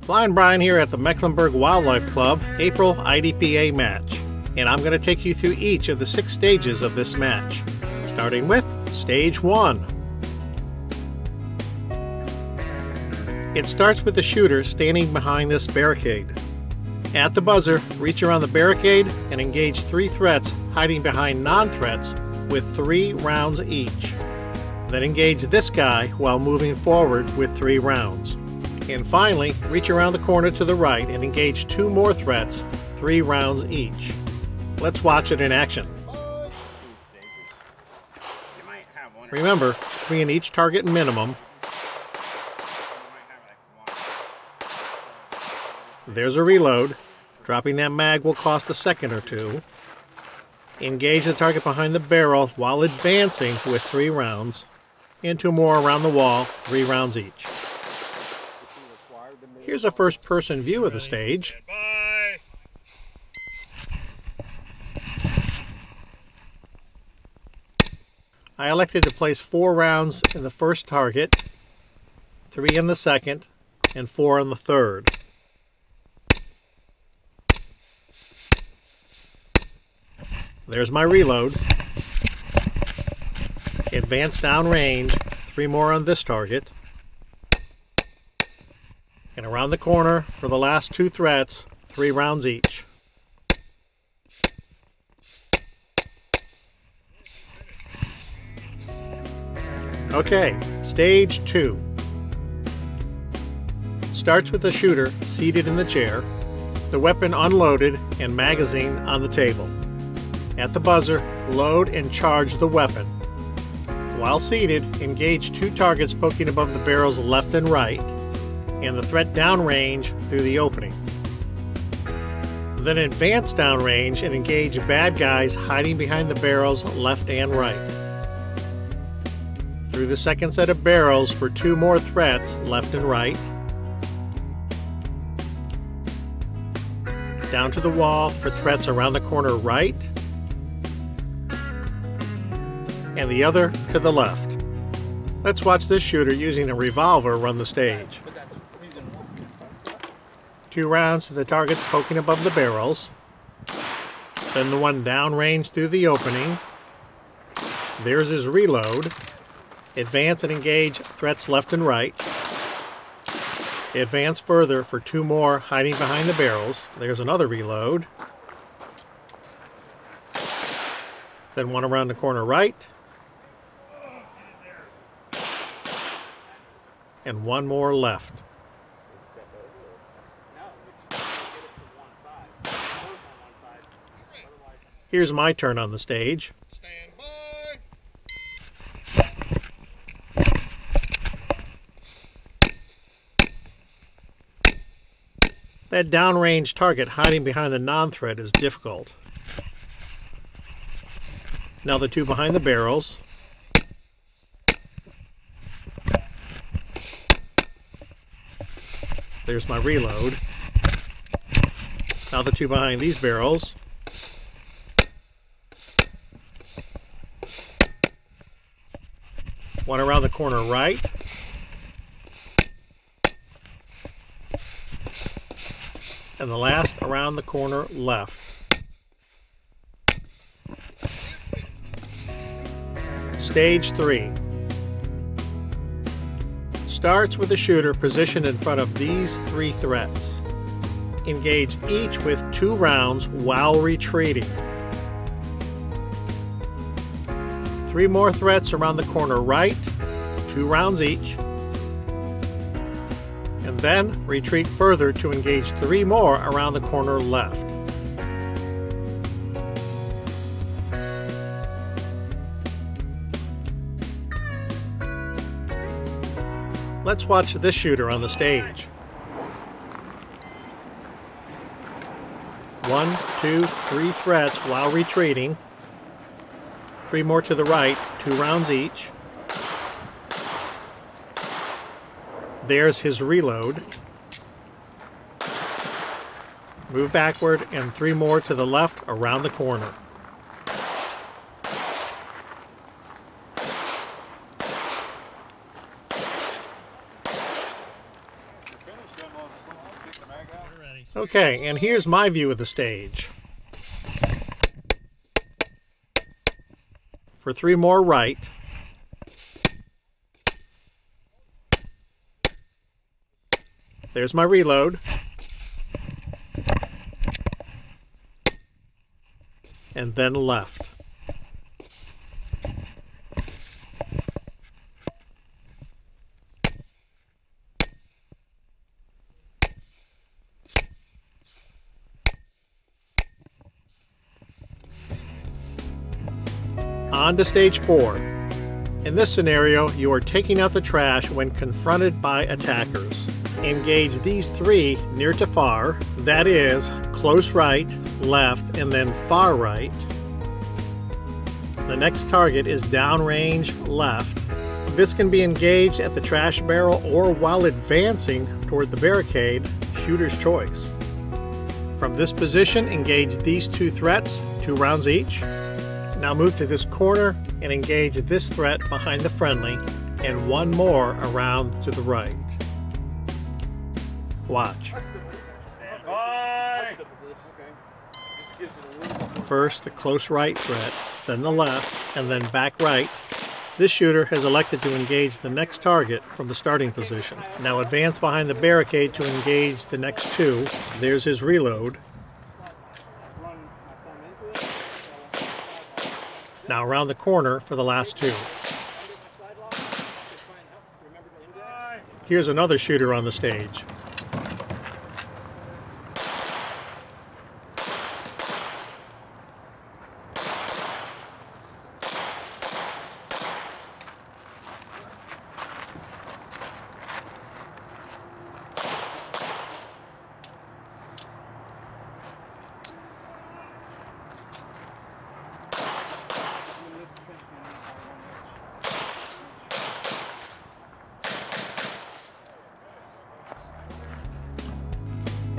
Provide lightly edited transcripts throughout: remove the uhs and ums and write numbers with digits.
Flying Brian here at the Mecklenburg Wildlife Club April IDPA match, and I'm going to take you through each of the 6 stages of this match, starting with Stage 1. It starts with the shooter standing behind this barricade. At the buzzer, reach around the barricade and engage 3 threats hiding behind non-threats with 3 rounds each. Then engage this guy while moving forward with 3 rounds. And finally, reach around the corner to the right and engage 2 more threats, 3 rounds each. Let's watch it in action. Remember, 3 in each target minimum. There's a reload. Dropping that mag will cost a second or 2. Engage the target behind the barrel while advancing with 3 rounds. And 2 more around the wall, 3 rounds each. Here's a first-person view of the stage. I elected to place 4 rounds in the first target, 3 in the second, and 4 in the third. There's my reload. Advance downrange, 3 more on this target. And around the corner for the last 2 threats, 3 rounds each. Okay, Stage 2. Starts with the shooter seated in the chair, the weapon unloaded and magazine on the table. At the buzzer, load and charge the weapon. While seated, engage 2 targets poking above the barrels left and right, and the threat downrange through the opening. Then advance downrange and engage bad guys hiding behind the barrels left and right. Through the second set of barrels for 2 more threats left and right. Down to the wall for threats around the corner right, and the other to the left. Let's watch this shooter using a revolver run the stage. 2 rounds to the targets poking above the barrels, then the one downrange through the opening. There's his reload. Advance and engage threats left and right. Advance further for 2 more hiding behind the barrels. There's another reload. Then one around the corner right. And 1 more left. Here's my turn on the stage. Stand by. That downrange target hiding behind the non-threat is difficult. Now the 2 behind the barrels. There's my reload. Now the 2 behind these barrels. One around the corner right. And the last around the corner left. Stage 3. Starts with the shooter positioned in front of these 3 threats. Engage each with 2 rounds while retreating. 3 more threats around the corner right, 2 rounds each. And then retreat further to engage 3 more around the corner left. Let's watch this shooter on the stage. 1, 2, 3 threats while retreating. 3 more to the right, 2 rounds each. There's his reload. Move backward and 3 more to the left around the corner. Okay, and here's my view of the stage. For 3 more right. There's my reload. And then left. On to stage 4. In this scenario, you are taking out the trash when confronted by attackers. Engage these 3 near to far, that is, close right, left, and then far right. The next target is downrange left. This can be engaged at the trash barrel or while advancing toward the barricade, shooter's choice. From this position, engage these 2 threats, 2 rounds each. Now move to this corner and engage this threat behind the friendly and 1 more around to the right. Watch. First the close right threat, then the left, and then back right. This shooter has elected to engage the next target from the starting position. Now advance behind the barricade to engage the next 2. There's his reload. Now around the corner for the last 2. Here's another shooter on the stage.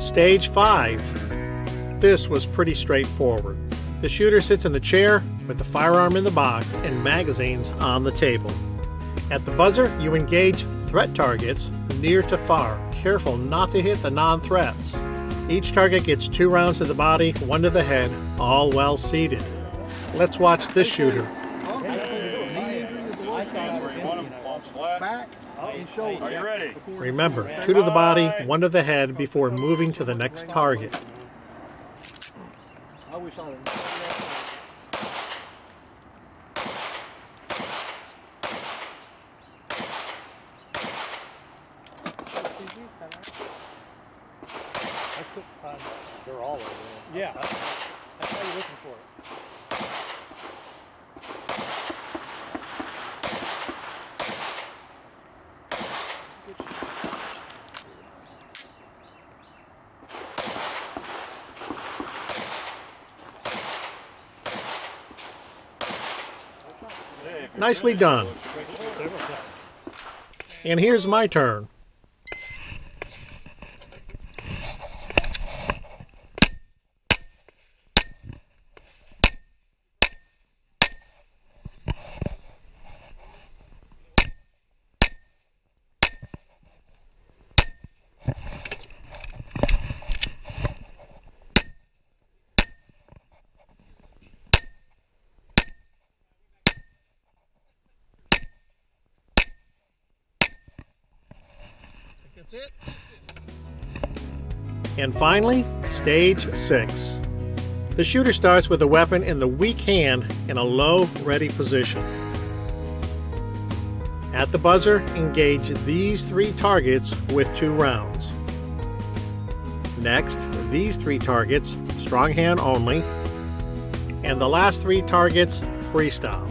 Stage 5. This was pretty straightforward. The shooter sits in the chair with the firearm in the box and magazines on the table. At the buzzer, you engage threat targets near to far. Careful not to hit the non-threats. Each target gets 2 rounds to the body, 1 to the head, all well seated. Let's watch this shooter. Back and shoulder. Are you ready? Remember, 2 to the body, 1 to the head before moving to the next target. I wish I had. They're all over there. Yeah, that's how you're looking for it. Nicely done. And here's my turn. That's it. And finally, stage 6. The shooter starts with the weapon in the weak hand in a low, ready position. At the buzzer, engage these 3 targets with 2 rounds. Next, these 3 targets, strong hand only, and the last 3 targets, freestyle.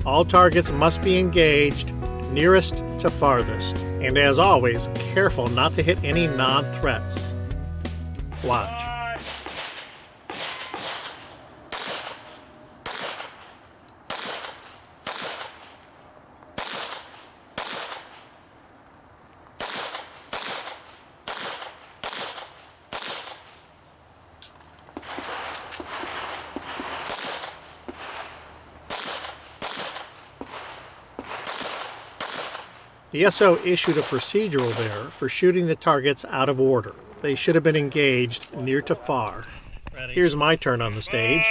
All targets must be engaged nearest to farthest. And as always, careful not to hit any non-threats. Watch. The SO issued a procedural there for shooting the targets out of order. they should have been engaged near to far. Here's my turn on the stage.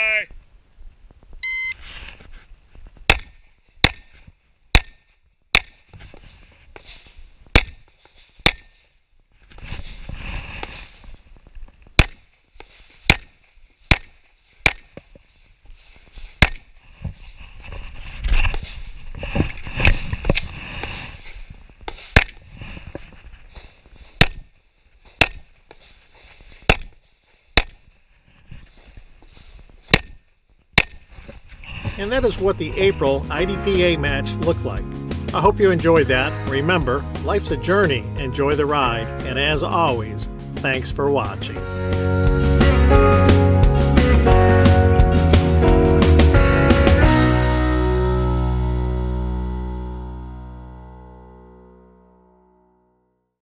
And that is what the April IDPA match looked like. I hope you enjoyed that. Remember, life's a journey. Enjoy the ride. And as always, thanks for watching.